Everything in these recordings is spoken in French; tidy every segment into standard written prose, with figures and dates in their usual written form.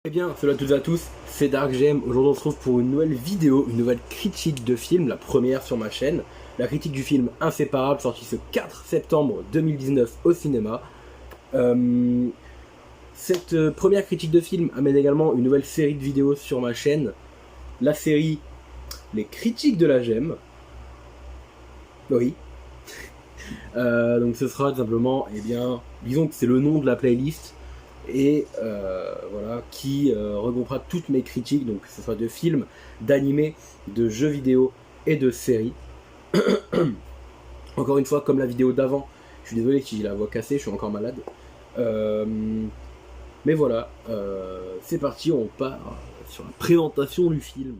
Eh bien, salut à toutes et à tous, c'est DarkGem. Aujourd'hui on se retrouve pour une nouvelle vidéo, une nouvelle critique de film, la première sur ma chaîne. La critique du film Inséparable, sorti ce 4 septembre 2019 au cinéma. Cette première critique de film amène également une nouvelle série de vidéos sur ma chaîne. La série Les critiques de la gemme. Oui. Donc ce sera tout simplement, eh bien, disons que c'est le nom de la playlist. Et voilà, qui regroupera toutes mes critiques, donc que ce soit de films, d'animés, de jeux vidéo et de séries. Encore une fois, comme la vidéo d'avant, je suis désolé si j'ai la voix cassée, je suis encore malade. Mais voilà, c'est parti, on part sur la présentation du film.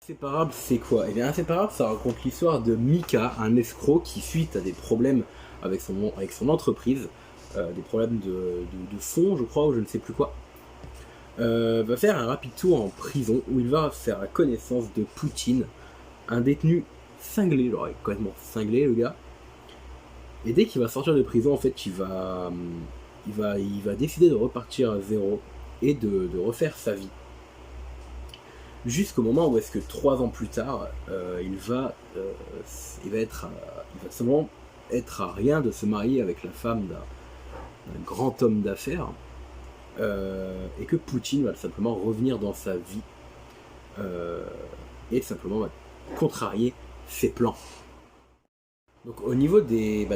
Inséparable, c'est quoi? Eh bien, Inséparable, ça raconte l'histoire de Mika, un escroc qui, suite à des problèmes avec son entreprise, des problèmes de fonds, je crois, ou je ne sais plus quoi, va faire un rapide tour en prison où il va faire la connaissance de Poutine, un détenu cinglé, genre complètement cinglé le gars. Et dès qu'il va sortir de prison, en fait, il va décider de repartir à zéro et de refaire sa vie. Jusqu'au moment où est-ce que 3 ans plus tard, il va seulement être à rien de se marier avec la femme d'un grand homme d'affaires, et que Poutine va simplement revenir dans sa vie et simplement va contrarier ses plans. Donc au niveau des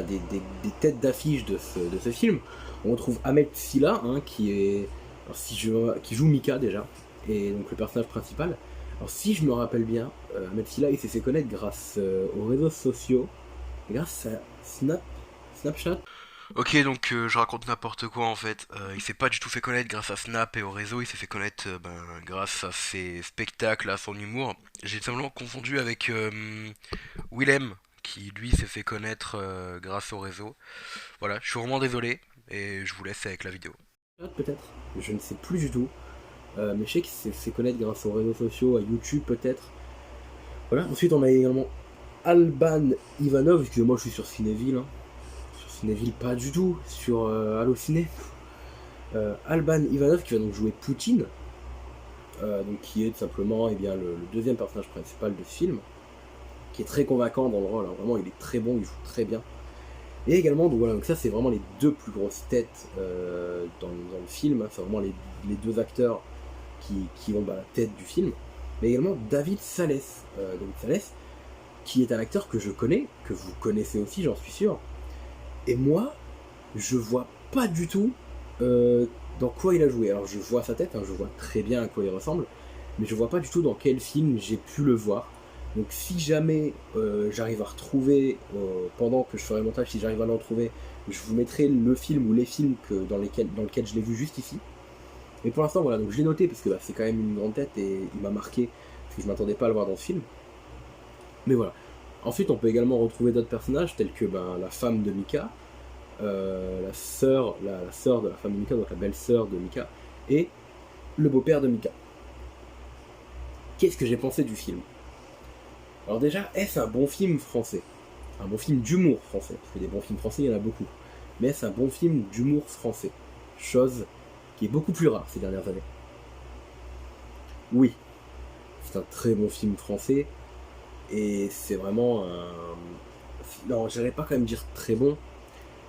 têtes d'affiche de ce film, on retrouve Ahmed Silla, hein, qui joue Mika déjà, et donc le personnage principal. Alors si je me rappelle bien, Ahmed Silla il s'est fait connaître grâce aux réseaux sociaux, grâce à Snapchat. Ok, donc je raconte n'importe quoi en fait. Il s'est pas du tout fait connaître grâce à Snap et au réseau, il s'est fait connaître grâce à ses spectacles, à son humour. J'ai simplement confondu avec Willem, qui lui s'est fait connaître grâce au réseau. Voilà, je suis vraiment désolé et je vous laisse avec la vidéo. Peut-être, je ne sais plus du tout, mais je sais qu'il s'est fait connaître grâce aux réseaux sociaux, à YouTube peut-être. Voilà, ensuite on a également Alban Ivanov, excusez-moi je suis sur Cinéville, hein. Sur Cinéville pas du tout, sur Allociné. Alban Ivanov qui va donc jouer Poutine, donc qui est tout simplement le deuxième personnage principal de ce film, qui est très convaincant dans le rôle, hein. Vraiment il est très bon, il joue très bien. Et également, donc voilà, donc ça c'est vraiment les deux plus grosses têtes dans le film, hein. C'est vraiment les deux acteurs qui ont la tête du film. Mais également David Salès, qui est un acteur que je connais, que vous connaissez aussi j'en suis sûr. Et moi, je vois pas du tout dans quoi il a joué. Alors je vois sa tête, hein, je vois très bien à quoi il ressemble, mais je vois pas du tout dans quel film j'ai pu le voir. Donc si jamais j'arrive à retrouver, pendant que je ferai le montage, si j'arrive à le retrouver, je vous mettrai le film ou les films dans lequel je l'ai vu juste ici. Mais pour l'instant voilà, donc je l'ai noté parce que c'est quand même une grande tête et il m'a marqué, parce que je m'attendais pas à le voir dans ce film. Mais voilà. Ensuite on peut également retrouver d'autres personnages tels que la femme de Mika, la sœur de la femme de Mika, donc la belle-sœur de Mika, et le beau-père de Mika. Qu'est-ce que j'ai pensé du film? Alors déjà, est-ce un bon film français? Un bon film d'humour français? Parce que des bons films français, il y en a beaucoup. Mais est-ce un bon film d'humour français? Chose qui est beaucoup plus rare ces dernières années. Oui, c'est un très bon film français, et c'est vraiment un... Non, j'irais pas quand même dire très bon,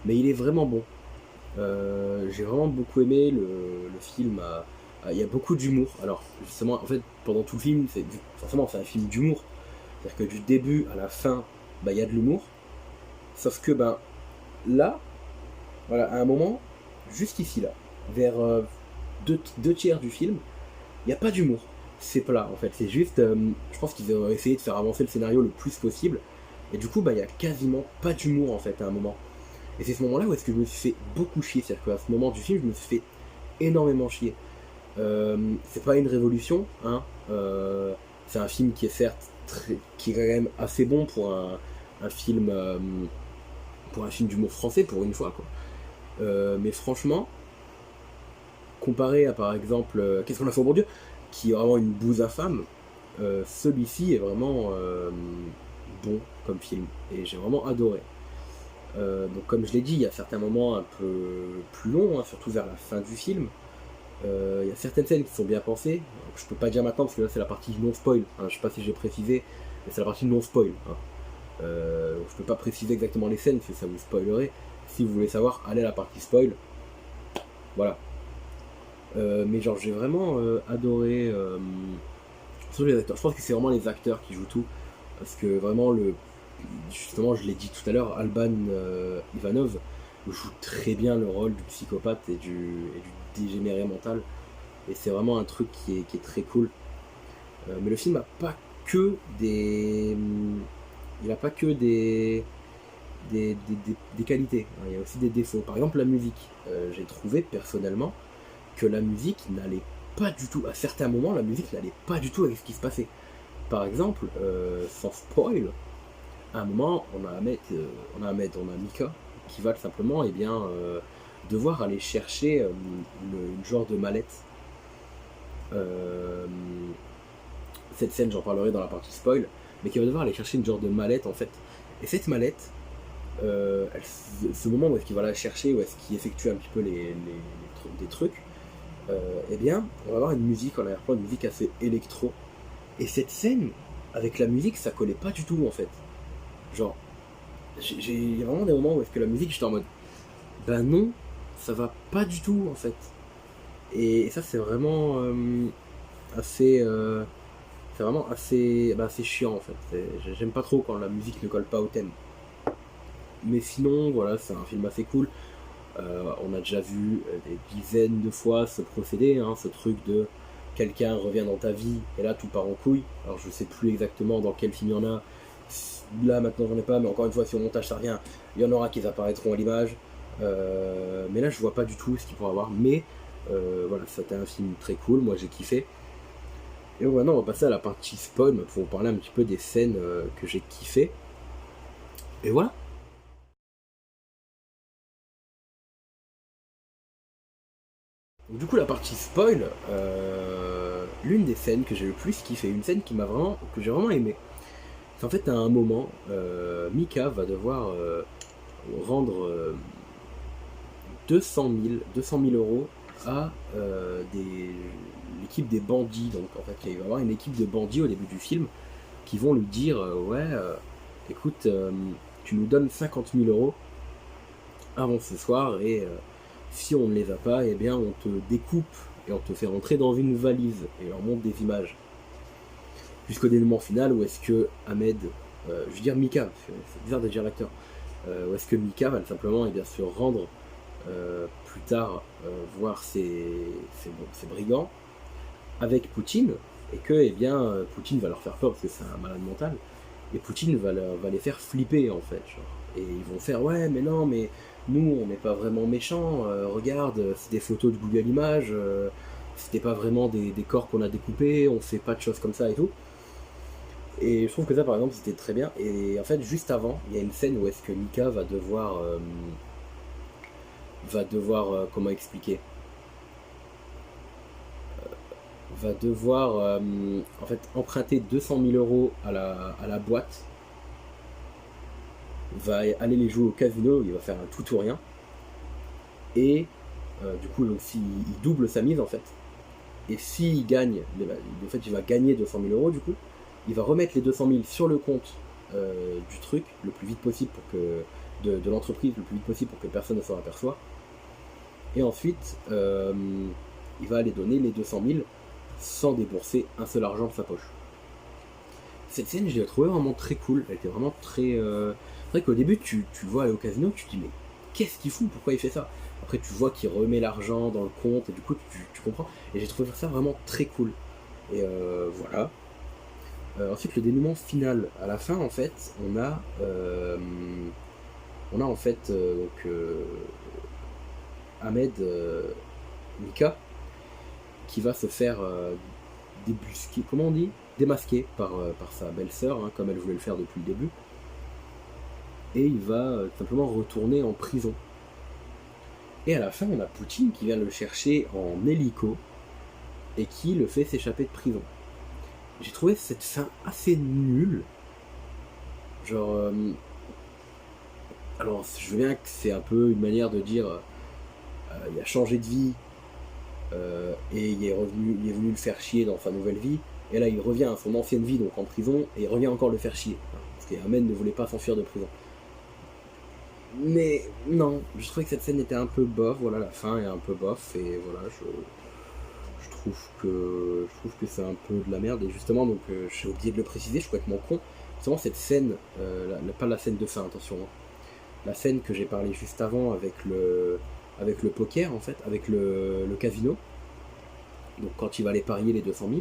mais il est vraiment bon. J'ai vraiment beaucoup aimé le film. Il y a beaucoup d'humour. Alors, justement, en fait, pendant tout le film, forcément, c'est un film d'humour. C'est-à-dire que du début à la fin, il y a de l'humour. Sauf que, là, voilà, à un moment, juste ici, là, vers deux tiers du film, il n'y a pas d'humour. C'est plat, en fait. C'est juste, je pense qu'ils ont essayé de faire avancer le scénario le plus possible. Et du coup, il y a quasiment pas d'humour, en fait, à un moment. Et c'est ce moment-là où est-ce que je me suis fait beaucoup chier. C'est-à-dire qu'à ce moment du film, je me suis fait énormément chier. C'est pas une révolution, hein. C'est un film qui est certes qui est quand même assez bon pour un film d'humour français pour une fois, quoi. Mais franchement, comparé à par exemple Qu'est-ce qu'on a fait au bon Dieu, qui est vraiment une bouse infâme, celui-ci est vraiment bon comme film et j'ai vraiment adoré. Donc comme je l'ai dit, il y a certains moments un peu plus longs, hein, surtout vers la fin du film. Il y a certaines scènes qui sont bien pensées. Je peux pas dire maintenant parce que là c'est la partie non spoil. Hein, je sais pas si j'ai précisé, mais c'est la partie non spoil. Hein. Je peux pas préciser exactement les scènes parce que ça vous spoilerait. Si vous voulez savoir, allez à la partie spoil. Voilà. Mais genre j'ai vraiment adoré surtout les acteurs. Je pense que c'est vraiment les acteurs qui jouent tout. Parce que vraiment justement je l'ai dit tout à l'heure, Alban Ivanov joue très bien le rôle du psychopathe et du dégénéré mental. Et c'est vraiment un truc qui est très cool. Mais le film n'a pas que des. Il n'a pas que des qualités. Hein. Il y a aussi des défauts. Par exemple, la musique. J'ai trouvé personnellement que la musique n'allait pas du tout. À certains moments, la musique n'allait pas du tout avec ce qui se passait. Par exemple, sans spoil, à un moment, on a Mika qui va simplement devoir aller chercher une genre de mallette. Cette scène, j'en parlerai dans la partie spoil, mais qui va devoir aller chercher une genre de mallette en fait. Et cette mallette, ce moment où est-ce qu'il va la chercher, où est-ce qu'il effectue un petit peu des trucs, eh bien, on va avoir une musique en arrière-plan, une musique assez électro. Et cette scène, avec la musique, ça collait pas du tout en fait. Genre, il y a vraiment des moments où est-ce que la musique, j'étais en mode, ben non, ça va pas du tout en fait. Et ça, c'est vraiment assez. C'est vraiment assez chiant en fait. J'aime pas trop quand la musique ne colle pas au thème. Mais sinon, voilà, c'est un film assez cool. On a déjà vu des dizaines de fois ce procédé, hein, ce truc de quelqu'un revient dans ta vie et là tout part en couille. Alors je sais plus exactement dans quel film il y en a. Là maintenant j'en ai pas, mais encore une fois, si au montage ça revient, il y en aura qui apparaîtront à l'image. Mais là je vois pas du tout ce qu'il pourra avoir. Mais voilà, c'était un film très cool, moi j'ai kiffé. Et donc maintenant on va passer à la partie spoil pour vous parler un petit peu des scènes que j'ai kiffé. Et voilà. Donc, du coup la partie spoil, l'une des scènes que j'ai le plus kiffé, une scène que j'ai vraiment aimé. C'est en fait à un moment, Mika va devoir rendre 200 000 euros à l'équipe des bandits. Donc en fait, il va y avoir une équipe de bandits au début du film qui vont lui dire ouais, écoute, tu nous donnes 50 000 euros avant ce soir et si on ne les a pas, eh bien on te découpe et on te fait rentrer dans une valise et on montre des images. Jusqu'au dénouement final où est-ce que Ahmed, je veux dire Mika, c'est bizarre de dire l'acteur, où est-ce que Mika va simplement se rendre plus tard voir ces brigands avec Poutine et que Poutine va leur faire peur parce que c'est un malade mental et Poutine va les faire flipper en fait genre. Et ils vont faire ouais mais non mais nous on n'est pas vraiment méchants, regarde c'est des photos de Google Images, c'était pas vraiment des corps qu'on a découpés, on fait pas de choses comme ça et tout. Et je trouve que ça par exemple c'était très bien. Et en fait juste avant il y a une scène où est-ce que Mika va devoir comment expliquer, va devoir en fait emprunter 200 000 euros à la boîte, va aller les jouer au casino, il va faire un tout ou rien et du coup donc il double sa mise en fait. Et s'il gagne, en fait il va gagner 200 000 euros du coup, il va remettre les 200 000 sur le compte du truc le plus vite possible pour que de l'entreprise le plus vite possible pour que personne ne s'en aperçoive. Et ensuite, il va aller donner les 200 000 sans débourser un seul argent de sa poche. Cette scène, je l'ai trouvée vraiment très cool. Elle était vraiment très. C'est vrai qu'au début, tu le vois aller au casino, tu te dis, mais qu'est-ce qu'il fout? Pourquoi il fait ça? Après, tu vois qu'il remet l'argent dans le compte, et du coup, tu comprends. Et j'ai trouvé ça vraiment très cool. Et voilà. Ensuite, le dénouement final. À la fin, en fait, on a en fait Ahmed Mika qui va se faire débusquer, comment on dit, démasquer par sa belle-sœur, hein, comme elle voulait le faire depuis le début. Et il va simplement retourner en prison. Et à la fin, on a Poutine qui vient le chercher en hélico et qui le fait s'échapper de prison. J'ai trouvé cette fin assez nulle. Genre, Alors je veux bien que c'est un peu une manière de dire il a changé de vie et il est venu le faire chier dans sa nouvelle vie, et là il revient à son ancienne vie, donc en prison, et il revient encore le faire chier. Parce qu'Amen ne voulait pas s'enfuir de prison. Mais non, je trouvais que cette scène était un peu bof, voilà, la fin est un peu bof, et voilà, je trouve que c'est un peu de la merde, et justement, donc j'ai oublié de le préciser, je suis complètement con. Justement, cette scène, pas la scène de fin, attention, hein, la scène que j'ai parlé juste avant avec le poker, en fait, avec le casino, donc quand il va aller parier les 200 000,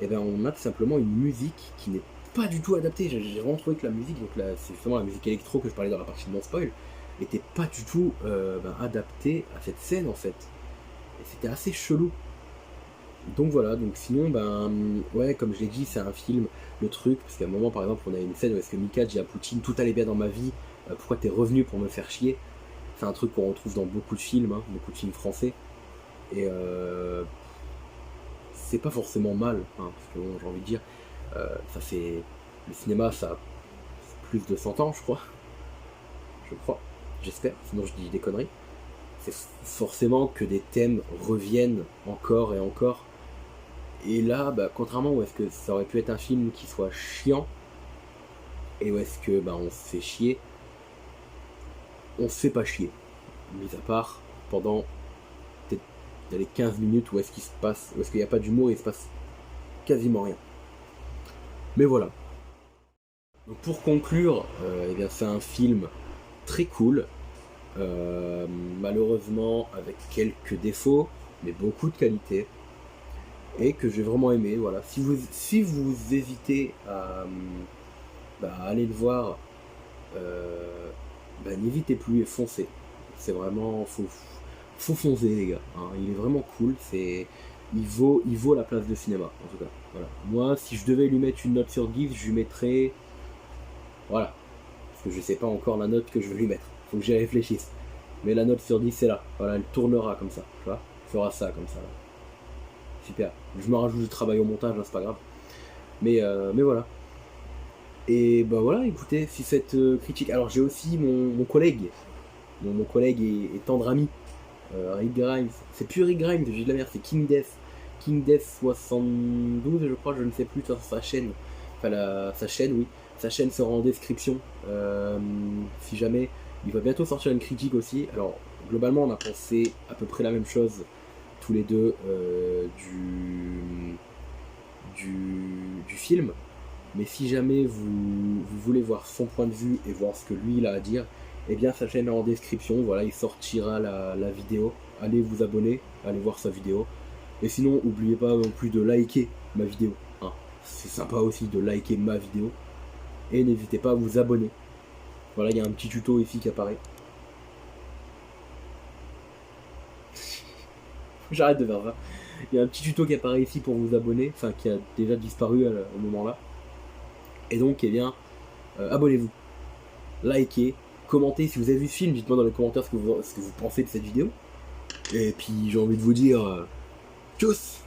et ben on a tout simplement une musique qui n'est pas du tout adaptée. J'ai vraiment trouvé que la musique, donc là, c'est justement la musique électro que je parlais dans la partie de mon spoil, était pas du tout adaptée à cette scène en fait. Et c'était assez chelou. Donc voilà, donc sinon, ouais, comme je l'ai dit, c'est un film, le truc, parce qu'à un moment, par exemple, on a une scène où est-ce que Mika dit à Poutine, tout allait bien dans ma vie, pourquoi t'es revenu pour me faire chier? C'est un truc qu'on retrouve dans beaucoup de films, hein, beaucoup de films français, et c'est pas forcément mal, hein, parce que bon, j'ai envie de dire, ça fait, le cinéma, ça a plus de 100 ans, je crois, j'espère, sinon je dis des conneries. C'est forcément que des thèmes reviennent encore et encore. Et là, contrairement où est-ce que ça aurait pu être un film qui soit chiant, et où est-ce que on se fait chier, on se fait pas chier. Mis à part pendant peut-être les 15 minutes où est-ce qu'il se passe, où est-ce qu'il n'y a pas d'humour et il se passe quasiment rien. Mais voilà. Donc pour conclure, eh bien c'est un film très cool, malheureusement avec quelques défauts, mais beaucoup de qualités, et que j'ai vraiment aimé. Voilà. Si vous hésitez à aller le voir, n'hésitez plus et foncez. C'est vraiment faut foncer les gars. Hein. Il est vraiment cool. Il vaut la place de cinéma en tout cas. Voilà. Moi, si je devais lui mettre une note sur 10, je lui mettrais, voilà, parce que je sais pas encore la note que je vais lui mettre. Faut que j'y réfléchisse. Mais la note sur 10 c'est là. Voilà, elle tournera comme ça. Tu vois, elle fera ça comme ça. Super. Je me rajoute du travail au montage, hein, c'est pas grave. Mais voilà. Et voilà, écoutez, si cette critique. Alors j'ai aussi mon collègue. Mon collègue et tendre ami. Rick Grimes. C'est plus Rick Grimes, j'ai de la merde, c'est King Death. King Death 72, je crois, je ne sais plus, sur sa chaîne. Enfin, sa chaîne, oui. Sa chaîne sera en description. Si jamais. Il va bientôt sortir une critique aussi. Alors, globalement, on a pensé à peu près la même chose, tous les deux, du film. Mais si jamais vous voulez voir son point de vue et voir ce que lui il a à dire, eh bien sa chaîne est en description, voilà, il sortira la vidéo. Allez vous abonner, allez voir sa vidéo. Et sinon, n'oubliez pas non plus de liker ma vidéo. Hein. C'est sympa aussi de liker ma vidéo. Et n'hésitez pas à vous abonner. Voilà, il y a un petit tuto ici qui apparaît. J'arrête de faire ça. Il y a un petit tuto qui apparaît ici pour vous abonner, enfin qui a déjà disparu au moment là. Et donc, eh bien, abonnez-vous, likez, commentez. Si vous avez vu ce film, dites-moi dans les commentaires ce que vous pensez de cette vidéo. Et puis, j'ai envie de vous dire, tchuss!